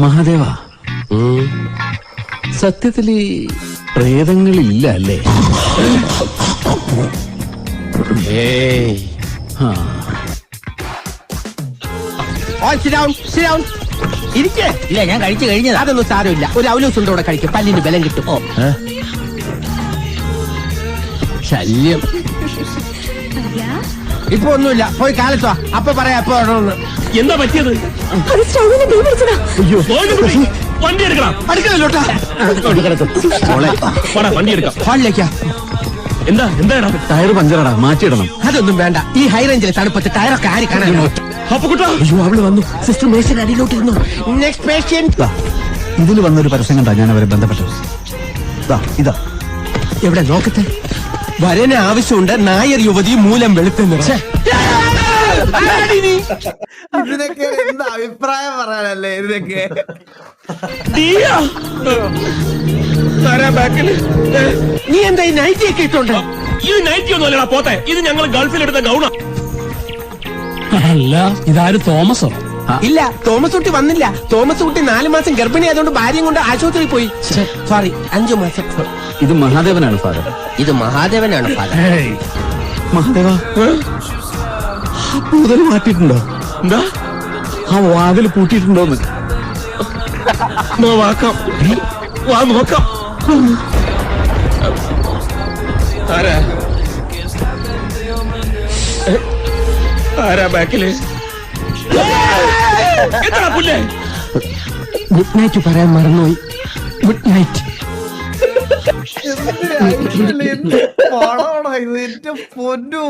മഹാദേവ, സത്യത്തിൽ ഈ പ്രേതങ്ങളില്ല അല്ലേ? ഇല്ല, ഞാൻ കഴിച്ചു കഴിഞ്ഞത്. അതൊന്നും സാരമില്ല, ഒരു അവലൂസ് ഉണ്ടോടെ കഴിക്കും, പല്ലിന് ബലം കിട്ടും. ശല്യം. ഇപ്പൊ ഒന്നുമില്ല, പോയി കാലത്തോ അപ്പൊ പറയാ. എപ്പോ എന്താ പറ്റിയത്? വണ്ടി എടുക്കണം. അടുക്കളോട്ടാ വണ്ടി എടുക്കാം. ഹാളിലേക്കാ. എന്താ ടയർ പഞ്ചറാടാ, മാറ്റിയിടണം. അതൊന്നും വേണ്ട, ഈ ഹൈ റേഞ്ചിലെ തണുപ്പത്ത് ടയറൊക്കെ ആര് കാണാനോ. അയ്യോ, അവള് വന്നു. സിസ്റ്റർ മേശയുടെ അടിയിലോട്ടിരുന്നു. Next patient. ഇതിൽ വന്നൊരു പരസ്യം കണ്ടാ ഞാൻ അവരെ ബന്ധപ്പെട്ടത്. ഇതാ എവിടെ നോക്കട്ടെ. വരന് ആവശ്യമുണ്ട് നായർ യുവതി മൂലം വെളുത്തുന്നു. ഇതിനൊക്കെ എന്താ അഭിപ്രായം പറയാനല്ലേ? ഇതിനൊക്കെ നീ എന്താ ഈ നൈറ്റി ഒക്കെ ഇട്ടോണ്ട്? ഇത് നൈറ്റി ഒന്നും അല്ലടാ പോത്തെ, ഇത് ഞങ്ങൾ ഗൾഫിലെടുത്ത ഗൗണ. അല്ല, ഇതാര് തോമസോ? ഇല്ല, തോമസ് കുട്ടി വന്നില്ല. തോമസ് കുട്ടി 4 മാസം ഗർഭിണി ആയതുകൊണ്ട് ഭാര്യയും കൊണ്ട് ആശുപത്രിയിൽ പോയി. സോറി, 5 മാസം. ഇത് മഹാദേവനാണ് ഫാദർ. ഇത് മഹാദേവനാണ് ഫാദർ. മഹാദേവ, പൂതൽ മാറ്റിയിട്ടുണ്ടോ? എന്താ ആ വാതിൽ പൂട്ടിയിട്ടുണ്ടോന്ന് നോക്കാം. വാ നോക്കാം. ആരാ ബാക്കില്? എന്താ പുല്ലേ? ഗുഡ് നൈറ്റ് പറയാൻ മറന്നുപോയി. Good night. പണമാണോ ഇത്? എന്റെ പൊന്നു.